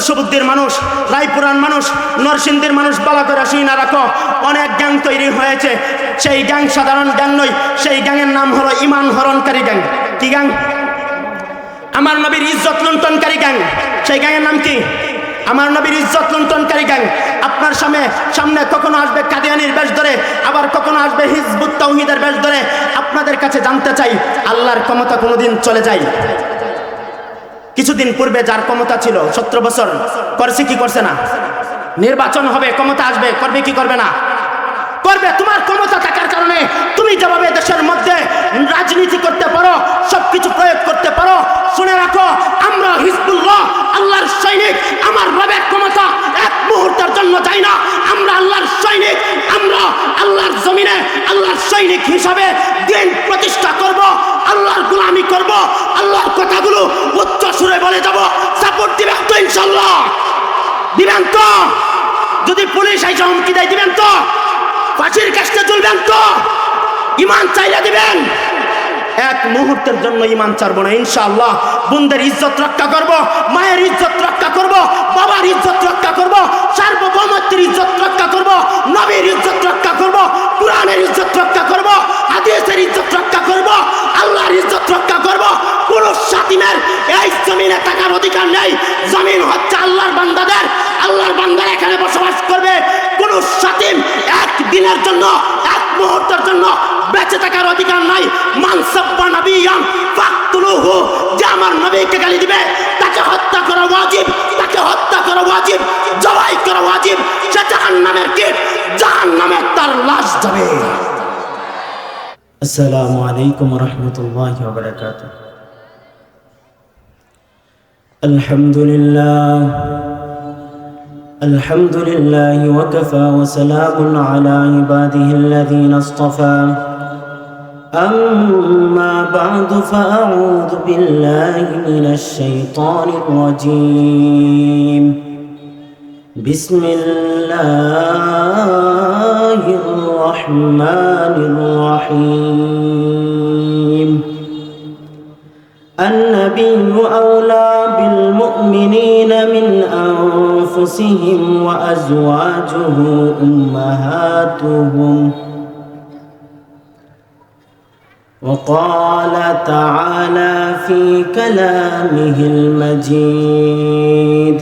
চরসবুদ্দির মানুষ, রায়পুরার মানুষ, নরসিংদীর মানুষ বালা করে শুই না রাখো, অনেক গ্যাং তৈরি হয়েছে। সেই গ্যাং সাধারণ গ্যাং নয়, সেই গ্যাংয়ের নাম হলো ইমান হরণকারী গ্যাং। কি গ্যাং? আমার নবীর ইজ্জত লুণ্ঠনকারী গ্যাং। সেই গ্যাংয়ের নাম কি? আমার নবীর ইজ্জত লুণ্ঠনকারী গ্যাং। আপনার সামনে কখনো আসবে কাদিয়ানির বেশ ধরে, আবার কখনো আসবে হিজবুত তাওহীদের বেশ ধরে। আপনাদের কাছে জানতে চাই, আল্লাহর ক্ষমতা কোনোদিন চলে যায়? কিছুদিন পূর্বে যার ক্ষমতা ছিল 17 বছর, করছে কি করছে না? নির্বাচন হবে, ক্ষমতা আসবে, করবে কি করবে না? করবে। তোমার ক্ষমতা থাকার কারণে তুমি যেভাবে দেশের মধ্যে রাজনীতি করতে পারো, সবকিছু প্রয়োগ করতে পারো। শুনে রাখো, আমরা হিজবুল্লাহ, আল্লাহর সৈনিক। আমার রবের ক্ষমতা এক মুহূর্তের জন্য যায় না। আমরা আল্লাহর সৈনিক, আমরা আল্লাহর জমিনে আল্লাহর সৈনিক হিসাবে দিন প্রতিষ্ঠা করব, আল্লাহর গোলামি করব, আল্লাহর কথাগুলো উচ্চ সুরে বলে যাব। সাপোর্ট দিবেন তো ইনশাল্লাহ? দিবেন তো? যদি পুলিশ এসে হুমকি দেয় দিবেন তো? ফাঁসির কাছে চলবেন তো? ইমান চাইলে দিবেন? এক মুহূর্তের জন্য ইমান ছাড়বো না ইনশাআল্লাহ। বোনদের ইজ্জত রক্ষা করব, মায়ের ইজ্জত রক্ষা করব, বাবার ইজ্জত রক্ষা করব, সার্বভৌমত্বের ইজ্জত রক্ষা করব, নবীর ইজ্জত রক্ষা করব, কুরআনের ইজ্জত রক্ষা করব, হাদিসের ইজ্জত রক্ষা করব, আল্লাহর ইজ্জত রক্ষা করব। কোন স্বাধীনের এই জমিনে থাকার অধিকার নেই। জমিন হচ্ছে আল্লাহর বান্দাদের। আল্লাহর বান্দারা এখানে বসবাস করবে। কোন স্বাধীন একদিনের জন্য, এক মুহূর্তের জন্য বেঁচে থাকার অধিকার নাই। মানসাব্বা নবিয়ান ফাকতুলুহু, যে আমার নবীকে গালি দিবে তাকে হত্যা করা ওয়াজিব, তাকে হত্যা করা ওয়াজিব, জবাই করা ওয়াজিব। সে জাহান্নামের কীট, জাহান্নামে তার লাশ যাবে। আসসালামু আলাইকুম ওয়া রাহমাতুল্লাহি ওয়া বারাকাতুহু। আলহামদুলিল্লাহ, আলহামদুলিল্লাহি ওয়া কাফা ওয়া সালামুন আলা ইবাদিহিল্লাযীনা ইসতাফা। أما بعد فأعوذ بالله من الشيطان الرجيم. بسم الله الرحمن الرحيم. النبي أولى بالمؤمنين من أنفسهم وأزواجه أمهاتهم. وقال تعالى في كلامه المجيد: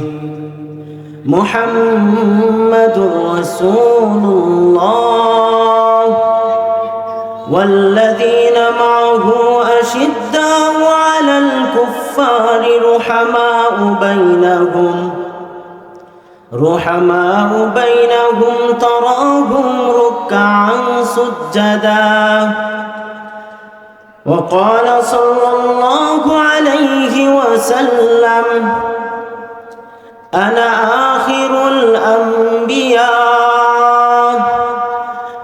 محمد رسول الله والذين معه أشداء على الكفار رحماء بينهم تراهم ركعا سجدا. وقال صلى الله عليه وسلم: أنا آخر الأنبياء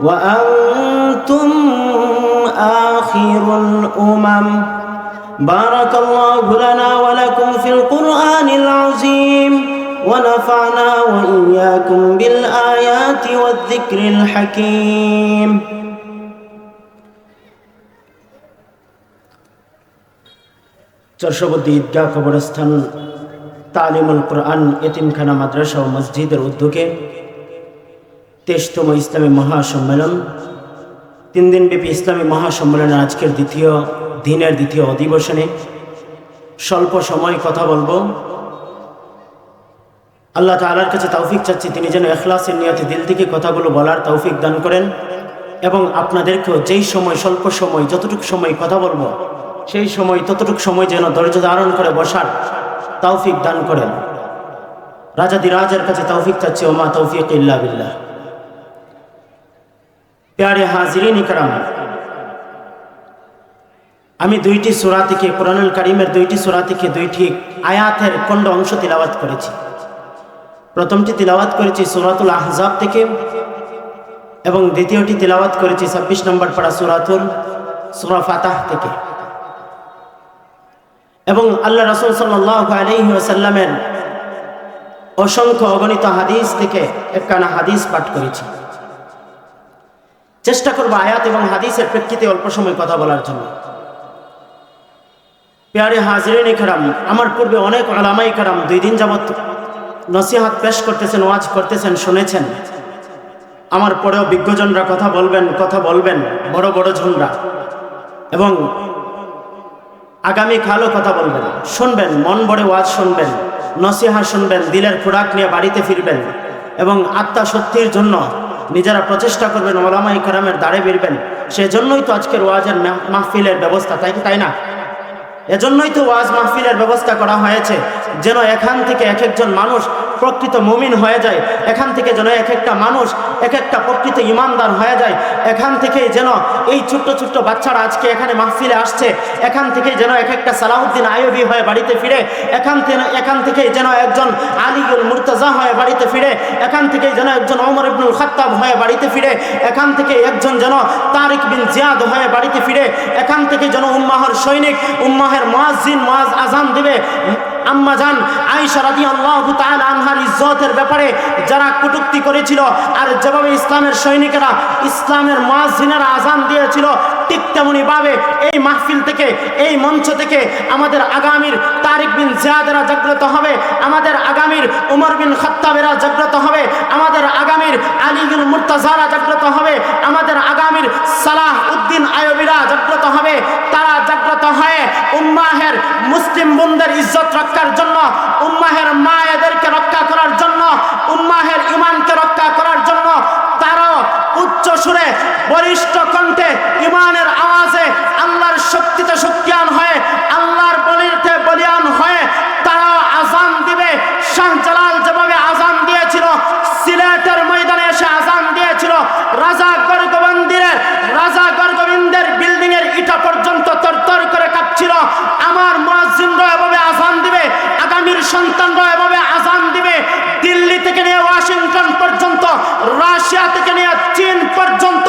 وأنتم آخر الأمم. بارك الله لنا ولكم في القرآن العظيم ونفعنا وإياكم بالآيات والذكر الحكيم. চরসবদ্দি ঈদগাহ কবরস্থান তালিমুল কোরআন এতিমখানা মাদ্রাসা ও মসজিদের উদ্যোগে 23তম ইসলামী মহাসম্মেলন, 3 দিনব্যাপী ইসলামী মহাসম্মেলনের আজকের দ্বিতীয় অধিবেশনে স্বল্প সময় কথা বলবো। আল্লাহ তাআলার কাছে তৌফিক চাচ্ছি, তিনি যেন ইখলাসের নিয়তে দিল থেকে কথাগুলো বলার তৌফিক দান করেন এবং আপনাদেরকেও যেই সময়, স্বল্প সময়, যতটুকু সময় কথা বলবো সেই সময় ততটুকু সময় যেন ধৈর্য ধারণ করে বসার তৌফিক দান করেন। রাজাদিরাজের কাছে তৌফিক চাচ্ছি, ওমা তৌফিক ইল্লা বিল্লাহ। প্যারে হাজিরিন ইকরাম, আমি 2টি সূরা থেকে, কুরআনুল কারীমের 2টি সূরা থেকে 2টি আয়াতের খণ্ড অংশ তিলাওয়াত করেছি। প্রথমটি তিলাওয়াত করেছি সূরাতুল আহজাব থেকে এবং দ্বিতীয়টি তিলাওয়াত করেছি 26 নম্বর পারা সূরা ফাতাহ থেকে। এবং আল্লাহ রাসূল সাল্লাল্লাহু আলাইহি ওয়াসাল্লামের অসংখ্য অগণিত হাদিস থেকে একখানা হাদিস পাঠ করেছি। চেষ্টা করব আয়াত এবং হাদিসের প্রেক্ষিতে অল্প সময় কথা বলার জন্য। প্যারে হাজিরিন ইকরাম, আমার পূর্বে অনেক উলামায়ে কেরাম 2 দিন যাবত নসিহত পেশ করতেছেন, ওয়াজ করতেছেন, শুনেছেন। আমার পরেও বিজ্ঞজনরা কথা বলবেন বড় বড় জনরা, এবং আগামীকালও কথা বলবেন। শুনবেন, মন ভরে ওয়াজ শুনবেন, নসিহত শুনবেন, দিলের খোরাক নিয়ে বাড়িতে ফিরবেন এবং আত্মা সত্যির জন্য নিজেরা প্রচেষ্টা করবেন, ওলামায়ে কেরামের দ্বারে ফিরবেন। সেজন্যই তো আজকের ওয়াজের মাহফিলের ব্যবস্থা, তাই না? এজন্যই তো ওয়াজ মাহফিলের ব্যবস্থা করা হয়েছে, যেন এখান থেকে এক একজন মানুষ প্রকৃত মুমিন হয়ে যায়, এখান থেকে যেন এক একটা মানুষ এক একটা প্রকৃত ইমানদার হয়ে যায়, এখান থেকে যেন এই ছোট্ট ছোট্ট বাচ্চারা আজকে এখানে মাহফিলে আসছে, এখান থেকে যেন এক একটা সালাউদ্দিন আইয়ুবী হয়ে বাড়িতে ফিরে, এখান থেকে যেন একজন আলীউল মুর্তজা হয়ে বাড়িতে ফিরে, এখান থেকে যেন একজন ওমর ইবনুল খাত্তাব হয়ে বাড়িতে ফিরে, এখান থেকে একজন যেন তারিক বিন জিয়াদ হয়ে বাড়িতে ফিরে, এখান থেকে যেন উম্মাহর সৈনিক, উম্মাহের মুয়াজ্জিন মুয়াজ আজান দিবে আম্মা জান আয়েশা রাদিয়াল্লাহু তাআলা আনহার ইজ্জতের ব্যাপারে যারা কটূক্তি করেছিল, আর যেভাবে ইসলামের সৈনিকেরা, ইসলামের মুয়াজ্জিনেরা আজান দিয়েছিল, ঠিক তেমনি ভাবে এই মাহফিল থেকে, এই মঞ্চ থেকে আমাদের আগামীর তারিক বিন জিয়াদেরা জাগ্রত হবে, আমাদের আগামীর উমর বিন খাত্তাবেরা জাগ্রত হবে, আমাদের আগামীর আলীউল মুর্তজারা জাগ্রত হবে, আমাদের আগামীর সালাহ উদ্দিন আইয়ুবীরা জাগ্রত হবে। তারা জাগ্রত হয়ে উম্মাহের মুসলিম বোনদের ইজ্জত রক্ষার জন্য, উম্মাহের মায়েদেরকে রক্ষা করার জন্য, উম্মাহের ইমানকে রক্ষা করার জন্য তারাও উচ্চ সুরে বলিষ্ঠ কণ্ঠে ইমানের আওয়াজে আল্লাহর শক্তিতে শক্তিয়ান হয়ে, আল্লাহর বলিতে বলিয়ান হয়ে তারাও আজান দিবে। শাহজালাল যেভাবে আজান দিয়েছিল, সিলেটের ময়দানে এসে আজান দিয়েছিল, রাজা গর্গবিন্দের বিল্ডিং এর ইটা পর্যন্ত তরতর করে কাঁপছিল। আমার মুয়াজ্জিনরা এভাবে আজান দিবে, আগামীর সন্তানরা এভাবে আজান দিবে। দিল্লি থেকে নিয়ে ওয়াশিংটন পর্যন্ত, রাশিয়া থেকে নিয়ে চীন পর্যন্ত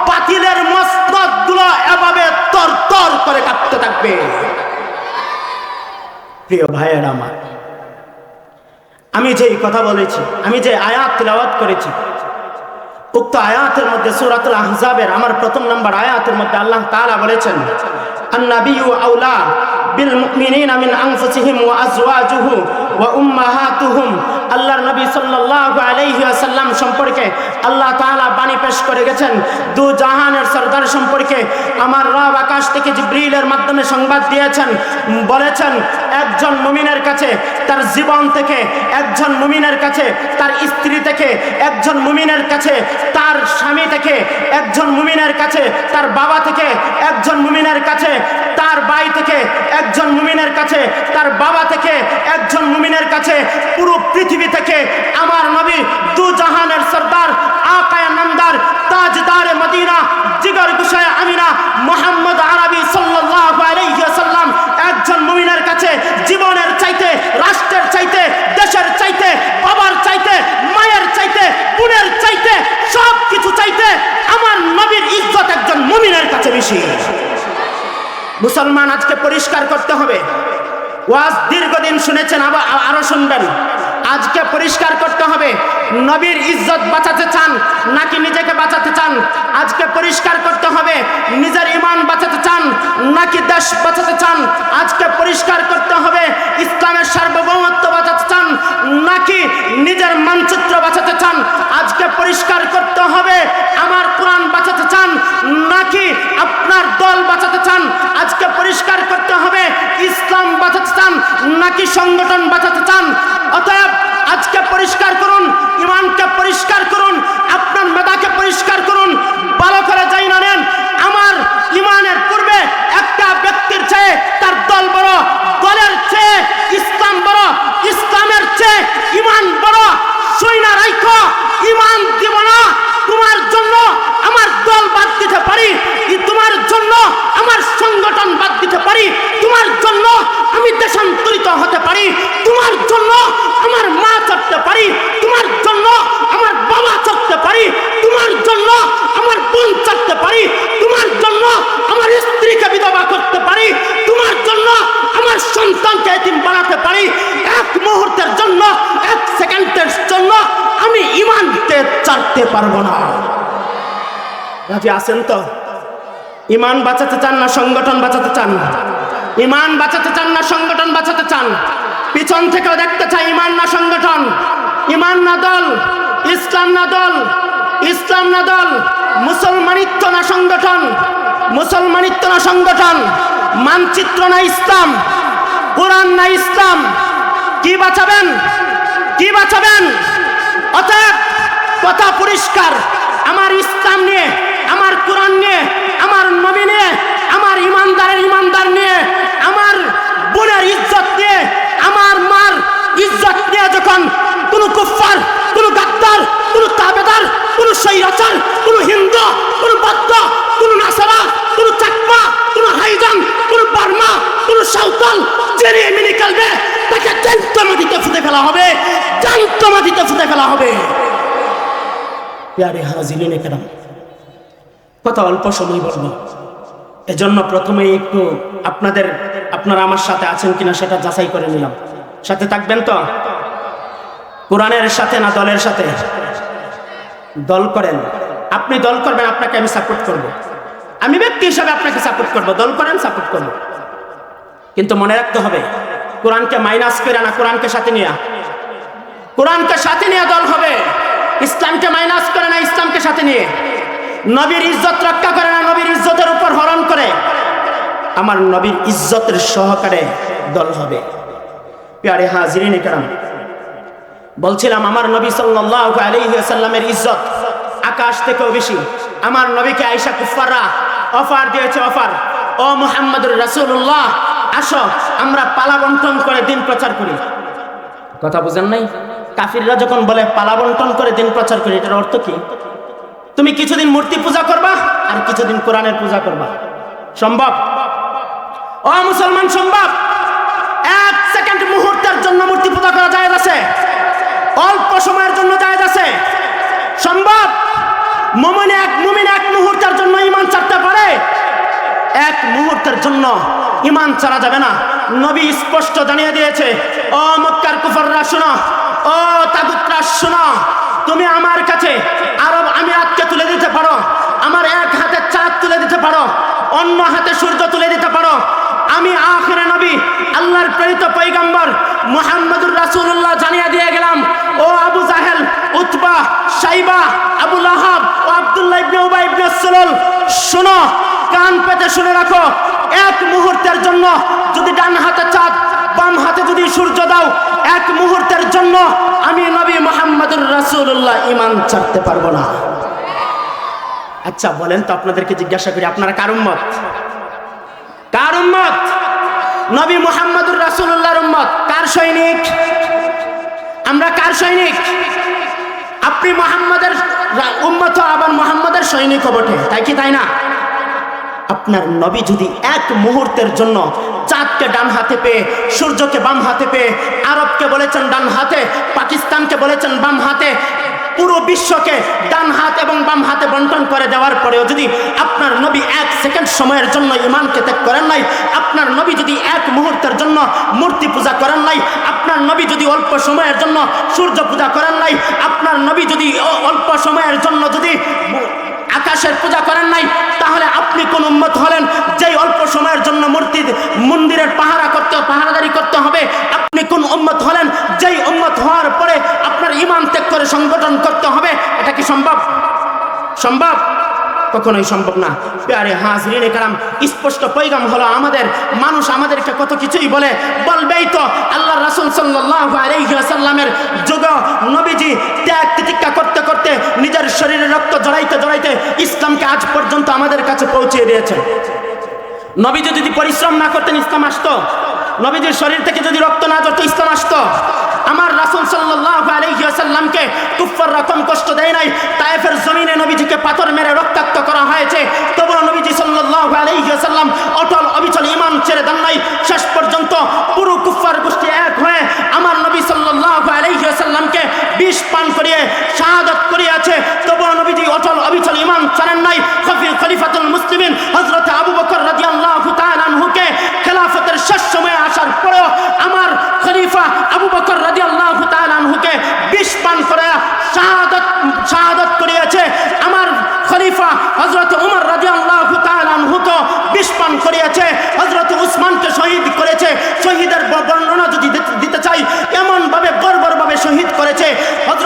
বাতিলের মসনদগুলো এভাবে তরতর করে কাঁপতে থাকবে। প্রিয় ভাইয়েরা আমার, আমি যেই কথা বলেছি, আমি যে আয়াত তিলাওয়াত করেছি, উক্ত আয়াতের মধ্যে সূরাতুল আহজাবের আমার প্রথম নম্বর আয়াতের মধ্যে আল্লাহ তাআলা বলেছেন, আন-নাবিয়্যু আওলা বিল মুমিনিনা মিন আনফুসিহিম ওয়া আজওয়াজুহু ওয়া উম্মাহাতুহুম। আল্লাহর নবী সাল্লাল্লাহু আলাইহি ওয়াসাল্লাম সম্পর্কে আল্লাহ তাআলা বাণী পেশ করে গেছেন, দু জাহানের সরদার সম্পর্কে আমার রব আকাশ থেকে জিবরিলের মাধ্যমে সংবাদ দিয়েছেন, বলেছেন একজন মুমিনের কাছে তার জীবন থেকে, একজন মুমিনের কাছে তার স্ত্রী থেকে, একজন মুমিনের কাছে তার স্বামী থেকে, একজন মুমিনের কাছে তার বাবা থেকে, একজন মুমিনের কাছে তার ভাই থেকে, একজন মুমিনের কাছে তার বাবা থেকে, একজন মুমিনের কাছে পুরো পৃথিবী থেকে আমার নবী দু জাহানের সরদার, আকায়ে নামদার, তাজদারে মদিনা, জিগর গুশায়ে আমিনা মুহাম্মদ আরবি সাল্লাল্লাহু আলাইহি ওয়াসাল্লাম একজন মুমিনের কাছে জীবনের চাইতে, রাষ্ট্রের চাইতে, দেশের চাইতে, বাবার চাইতে, মায়ের চাইতে, বোনের চাইতে, সব কিছু চাইতে আমার নবীর ইজ্জত একজন মুমিনের কাছে বেশি। মুসলমান আজকে পরিষ্কার করতে হবে। ওয়াজ দীর্ঘদিন শুনেছেন, আরো শুনবেন। আজকে পরিষ্কার করতে হবে, নবীর ইজ্জত বাঁচাতে চান নাকি নিজেকে বাঁচাতে চান? আজকে পরিষ্কার করতে হবে, নিজের ঈমান বাঁচাতে চান নাকি দেশ বাঁচাতে চান? আজকে পরিষ্কার করতে হবে, ইসলামের সার্বভৌমত্ব বাঁচাতে চান নাকি নিজের মানচিত্র বাঁচাতে চান? আজকে পরিষ্কার করতে হবে, আমার কোরআন বাঁচাতে চান নাকি আপনার দল বাঁচাতে চান? আজকে পরিষ্কার করতে হবে, ইসলাম বাঁচাতে চান নাকি সংগঠন বাঁচাতে চান? অতএব আজকে পরিষ্কার করুন, ঈমানকে পরিষ্কার করুন, আপনার মেধাকে পরিষ্কার করুন, ভালো করে জানা নেন আমার ঈমানের পূর্বে একটা ব্যক্তির চেয়ে তার দল বড়, দলের চেয়ে ইসলাম বড়, ইসলামের চেয়ে ঈমান বড়। সৈনা রাইখো, ঈমান দিব না। তোমার জন্য আমার দল বাদ দিতে পারি, তোমার জন্য আমার সংগঠন বাদ দিতে পারি, তোমার জন্য আমি দেশান্তরিত হতে পারি, তোমার জন্য আমার মা চড়তে পারি, তোমার জন্য আমার বাবা চড়তে পারি, তোমার জন্য আমার বোন চড়তে পারি, তোমার জন্য আমার স্ত্রীকে বিধবা করতে পারি, তোমার জন্য আমার সন্তানকে এতিম বানাতে পারি। এক মুহূর্তের জন্য, এক সেকেন্ডের জন্য আমি ঈমানকে ছাড়তে পারবো না। রাজি আছেন তো? ঈমান বাঁচাতে চান না সংগঠন বাঁচাতে চান? ঈমান বাঁচাতে চান না সংগঠন বাঁচাতে চান? পিছন থেকেও দেখতে চাই ঈমান না সংগঠন? ইমান না দল, ইসলাম না দল, ইসলাম না দল, মুসলমানিত্ব না সংগঠন, মুসলমানিত্ব না সংগঠন, মানচিত্র না ইসলাম, কোরআন না ইসলাম, কি বাঁচাবেন? কি বাঁচাবেন? অতএব কথা পরিষ্কার, আমার ইসলাম নিয়ে, আমার কোরআন নিয়ে, আমার নবী নিয়ে, আমার ইমানদারের ইমানদার নিয়ে, আমার বোনের ইজ্জত নিয়ে, আমার মার ইজ্জত নিয়ে যখন কোনো কুফফার, কোনো গাদ্দার, কোনো তাবেদার, কোনো স্বৈরাচার, কোনো হিন্দু, কোনো বৌদ্ধ, কোনো নাসারা, কোনো চাকমা, কোনো হাইজান, কোনো বার্মা, কোনো সাঁওতাল জেনে মেনে খেলবে, তাকে জ্যান্ত মাটিতে ফুটে ফেলা হবে, জ্যান্ত মাটিতে ফুটে ফেলা হবে। প্যারে হাজিরিনে কেরাম, কথা অল্প সময় বলবো, এজন্য প্রথমেই একটু আপনারা আমার সাথে আছেন কিনা সেটা যাচাই করে নিলাম। সাথে থাকবেন তো? কোরআনের সাথে না দলের সাথে? দল করেন, আপনি দল করবেন, আপনাকে আমি সাপোর্ট করব, আমি ব্যক্তি হিসাবে আপনাকে সাপোর্ট করব, দল করেন সাপোর্ট করব, কিন্তু মনে রাখতে হবে কোরআনকে মাইনাস করে না, কোরআনকে সাথে নিয়ে, কোরআনকে সাথে নিয়ে দল হবে। ইসলামকে মাইনাস করে না, ইসলামকে সাথে নিয়ে। নবীর ইজ্জত রক্ষা করে না, নবীর ইজ্জতের উপর হরণ করে। আমার নবীর ইজ্জতের সহকারে দল হবে। প্যারে হাজিরিনে কেরাম, বলছিলাম আমার নবী সাল্লাল্লাহু আলাইহি ওয়াসাল্লামের ইজ্জত আকাশ থেকেও বেশি। আমার নবীকে আয়েশা কুফাররা অফার দিয়েছে, অফার, ও মুহাম্মদুর রাসূলুল্লাহ, আসো আমরা পালা বন্টন করে দিন প্রচার করি। কথা বুঝেন নাই? কাফিররা যখন বলে পালা বন্টন করে দিন প্রচার করি, এটার অর্থ কি? তুমি কিছুদিন মূর্তি পূজা করবা আর কিছুদিন কোরআনের পূজা করবা। সম্ভব? ও মুসলমান, সম্ভব? এক সেকেন্ড মুহূর্তের জন্য মূর্তি পূজা করা জায়েজ আছে, অল্প সময়ের জন্য জায়েজ আছে, সম্ভব? মুমিন এক মুহূর্তের জন্য ঈমান ছাড়তে পারে, এক মুহূর্তের জন্য ঈমান ছাড়া যাবে না। নবী স্পষ্ট জানিয়ে দিয়েছে, ও মক্কার কুফাররা শোনো, ও তাগুতরা শোনো, তুমি আমার কাছে আরব আমিরাতকে তুলে দিতে পারো, আমার এক হাতে চাঁদ তুলে দিতে পারো, অন্য হাতে সূর্য তুলে দিতে পারো, আমি আখিরে নবী আল্লাহর প্রেরিত পয়গম্বর মুহাম্মদুর রাসূলুল্লাহ জানিয়ে দিয়ে গেলাম, ও আবু জাহেল, উতবা, শাইবা, আবু লাহাব ও আব্দুল্লাহ ইবনে উবাই ইবনে সালুল, শোনো, কান পেতে শুনে রাখো, এক মুহূর্তের জন্য যদি ডান হাতে চাঁদ, বাম হাতে যদি সূর্য দাও, এক মুহূর্তের জন্য আমি নবী মুহাম্মদুর রাসূলুল্লাহ ঈমান ছাড়তে পারবো না। আচ্ছা বলেন তো, আপনাদেরকে জিজ্ঞাসা করি, আপনারা কার উম্মত? কার উম্মত? নবী মুহাম্মদুর রাসূলুল্লাহর উম্মত। কার সৈনিক? আমরা কার সৈনিক? আপনি মুহাম্মদের উম্মত, আবার মুহাম্মদের সৈনিকও বটে, তাই কি তাই না? আপনার নবী যদি এক মুহূর্তের জন্য চাঁদকে ডান হাতে পেয়ে, সূর্যকে বাম হাতে পেয়ে, আরবকে বলেছেন ডান হাতে, পাকিস্তানকে বলেছেন বাম হাতে, পুরো বিশ্বকে ডান হাত এবং বাম হাতে বন্টন করে দেওয়ার পরেও যদি আপনার নবী এক সেকেন্ড সময়ের জন্য ঈমানকে ত্যাগ করেন নাই, আপনার নবী যদি এক মুহূর্তের জন্য মূর্তি পূজা করেন নাই, আপনার নবী যদি অল্প সময়ের জন্য সূর্য পূজা করেন নাই, আপনার নবী যদি অল্প সময়ের জন্য যদি আকাশের পূজা করেন নাই, তাহলে আপনি কোন উম্মত হলেন যেই অল্প সময়ের জন্য মন্দিরের পাহারাদারি করতে হবে? আপনি কোন উম্মত হলেন যেই উম্মত হওয়ার পরে আপনার ঈমান ত্যাগ করে সংগঠন করতে হবে? এটা কি সম্ভব? সম্ভব? কখনোই সম্ভব না। প্যারে হাজরিনে কারাম, স্পষ্ট পয়গাম হলো আমাদের। মানুষ আমাদেরকে কত কিছুই বলবেই তো। আল্লাহ রাসূল সাল্লাল্লাহু আলাইহি ওয়াসাল্লামের যুগ নবীজি ত্যাগ তিতিক্ষা করতে করতে নিজের শরীরে রক্ত জড়াইতে ইসলামকে আজ পর্যন্ত আমাদের কাছে পৌঁছে দিয়েছেন। নবীজি যদি পরিশ্রম না করতেন ইসলাম আসতো? নবীজির শরীর থেকে যদি রক্ত না ঝরতো ইসলাম আসতো? আমার রাসূল সাল্লাল্লাহু আলাইহি ওয়াসাল্লামকে কুফফাররা কম কষ্ট দেয় নাই। তায়েফের জমিনে নবীজিকে পাথর মেরে রক্তাক্ত করা হয়েছে, তবুও নবীজি সাল্লাল্লাহু আলাইহি ওয়াসাল্লাম অটল অবিচল ঈমান ছেড়ে দেন নাই। শেষ পর্যন্ত পুরো কুফফার গোষ্ঠী এক হয়ে আমার নবী সাল্লাল্লাহু আলাইহি ওয়াসাল্লামকে বিষ পান করিয়ে শাহাদাত করিয়েছে, তবুও নবীজি অটল অবিচল ঈমান ছাড়েন নাই। খলিফাতুল মুসলিমিন হযরত আবু বকর রাদিয়াল্লাহু তাআলা আনহুকে খেলাফতের শেষ সময়ে আসার পরেও আমার খলিফা আবু বকর রাদিয়াল্লাহু তাআলা আনহুকে বিষ পান করে শাহাদাত করিয়েছে। আমার খলিফা হযরত উমর রাদিয়াল্লাহু তাআলা আনহুকে বিষ পান করিয়েছে। হযরত উসমানকে শহীদ করেছে। শহীদের বর্ণনা যদি দিতে চাই, এমন ভাবে বর্বরভাবে শহীদ করেছে। হযরত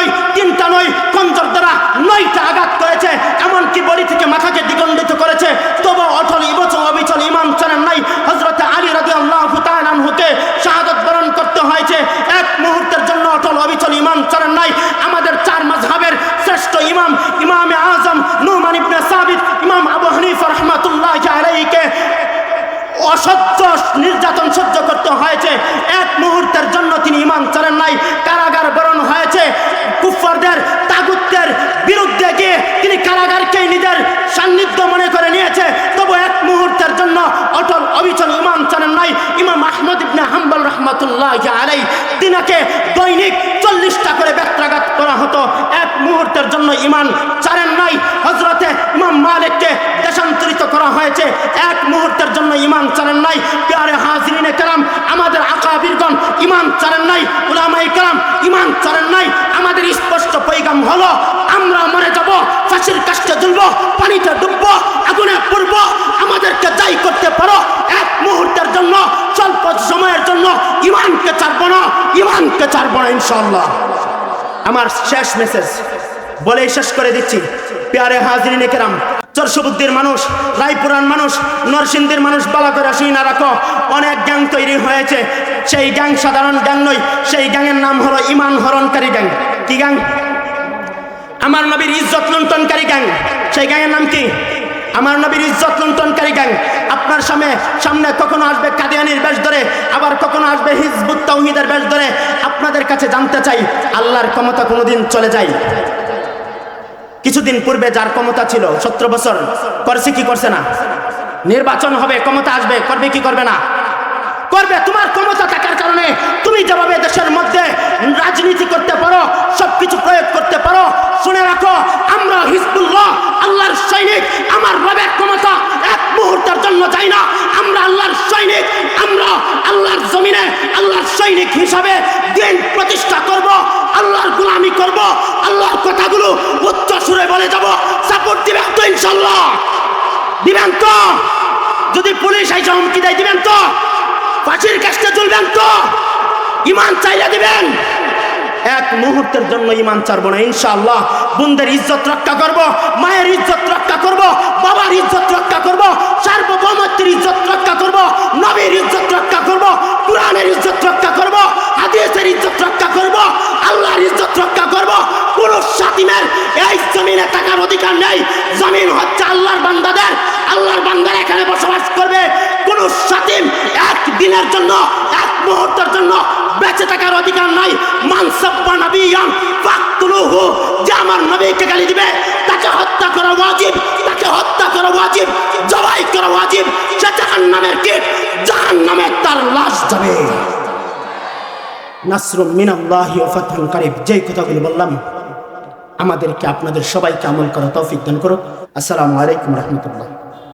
নয়, তিনটা নয়, খঞ্জর দ্বারা 9টা আঘাত করেছে, এমনকি বডি থেকে মাথাকে দ্বিখণ্ডিত করেছে, তবু অটল অবিচল ঈমান ছাড়েন নাই। হযরত আলী রাদিয়াল্লাহু তাআলা আনহুকে শাহাদাত বরণ করতে হয়েছে, এক মুহূর্তের জন্য অটল অবিচল ঈমান ছাড়েন নাই। আমাদের 4 মাযহাবের শ্রেষ্ঠ ইমাম, ইমামে আযম নুমান ইবনে সাবিত, ইমাম আবু হানিফা রাহমাতুল্লাহি আলাইহিকে অসহ্য নির্যাতন সহ্য করতে হয়েছে, এক মুহূর্তের জন্য তিনি ঈমান ছাড়েন নাই। কারাগার বরণ হয়েছে, কুফফারদের তাগুতদের বিরুদ্ধে গিয়ে তিনি কারাগারকে নিজের সান্নিধ্য মনে করে নিয়েছে, তবু এক মুহূর্তের জন্য অটল অবিচল ঈমান ছাড়েন নাই। ইমাম আহমদ ইবনে হাম্বল রাহমাতুল্লাহি আলাইহি তিনাকে দৈনিক 40টা করে বেত্রাঘাত করা হতো, এক মুহূর্তের জন্য ঈমান ছাড়েন নাই। হযরতে ইমাম মালিককে দেশান্তরিত করা হয়েছে, এক মুহূর্তের জন্য ঈমান ছাড়েন নাই। প্যারে হাজিরিনে কেরাম, আমাদের আকাবিরগণ ঈমান ছাড়েন নাই, উলামায়ে কেরাম ঈমান ছাড়েন নাই। আমাদের স্পষ্ট পয়গাম হলো, আমরা মরে যাব, ফাঁসির কাষ্ঠে ঝুলবো, পানিতে ডুববো, আগুনে পড়বো, আমাদেরকে যাই করতে পারো, এক মুহূর্তের জন্য, স্বল্প সময়ের জন্য ঈমানকে ছাড়বো না, ঈমানকে ছাড়বো না ইনশাআল্লাহ। আমার শেষ মেসেজ বলেই শেষ করে দিচ্ছি। প্যারে হাজিরিনে কেরাম, চরসুবুদ্দির মানুষ, রায়পুরার মানুষ, নরসিংদীর মানুষ বালা করে শুই না রাখো, অনেক গ্যাং তৈরি হয়েছে। সেই গ্যাং সাধারণ গ্যাং নয়, সেই গ্যাংয়ের নাম হলো ঈমান হরণকারী গ্যাং। কি গ্যাং? আমার নবীর ইজ্জত লুণ্ঠনকারী গ্যাং। সেই গ্যাংয়ের নাম কি? আমার নবীর ইজ্জত লুণ্ঠনকারী গ্যাং। আপনার সামনে কখনো আসবে কাদিয়ানির বেশ ধরে, আবার কখনো আসবে হিজবুত তাওহীদের বেশ ধরে। আপনাদের কাছে জানতে চাই, আল্লাহর ক্ষমতা কোনোদিন চলে যায়? কিছুদিন পূর্বে যার ক্ষমতা ছিল 17 বছর, করছে কি করছে না? নির্বাচন হবে, ক্ষমতা আসবে, করবে কি করবে না? করবে। তোমার ক্ষমতা থাকার কারণে তুমি যেভাবে দেশের মধ্যে রাজনীতি করতে পারো, সবকিছু প্রয়োগ করতে পারো। শুনে রাখো, আমরা হিজবুল্লাহ, আল্লাহর সৈনিক। আমার রবের ক্ষমতা এক মুহূর্তের জন্য যায় না। আমরা আল্লাহর সৈনিক, আমরা আল্লাহর জমিনে আল্লাহর সৈনিক হিসাবে দিন প্রতিষ্ঠা করব, আল্লাহর গোলামি করব, আল্লাহর কথাগুলো উচ্চ সুরে বলে যাব। সাপোর্ট দিবেন তো ইনশাআল্লাহ? দিবেন তো? যদি পুলিশ এসে হুমকি দেয় দিবেন তো? ফাঁসির কাষ্ঠে ঝুলবেন তো? ঈমান চাইলে দিবেন? এক মুহূর্তের জন্য ঈমান ছাড়বো না ইনশাআল্লাহ। বোনদের ইজ্জত রক্ষা করব, মায়ের ইজ্জত রক্ষা করব, বাবার ইজ্জত রক্ষা করব, সার্বভৌমত্বের ইজ্জত রক্ষা করব, নবীর ইজ্জত রক্ষা করব, কুরআনের ইজ্জত রক্ষা করব, হাদিসের ইজ্জত রক্ষা করব, আল্লাহর ইজ্জত রক্ষা করব। কোন শাতিমের এই জমিনে থাকার অধিকার নেই। জমিন হচ্ছে আল্লাহর বান্দাদের, আল্লাহর বান্দারা এখানে বসবাস করবে। কোন শাতিম এক দিনের জন্য, এক মুহূর্তের জন্য বেঁচে থাকার অধিকার নাই। মানসাব্বা নবিয়ান ফাকতুলুহু, যে আমার নবীকে গালি দিবে তাকে হত্যা করা ওয়াজিব, তাকে হত্যা করা ওয়াজিব, জবাই করা ওয়াজিব। সে জাহান্নামের কীট, জাহান্নামে তার লাশ যাবে। নাসরুম মিনাল্লাহি ওয়া ফাতহুন কারীব। যেই কথাগুলো বললাম, আমাদেরকে আপনাদের সবাইকে আমল করা তৌফিক দান করুন। আসসালামু আলাইকুম ওয়া রাহমাতুল্লাহ।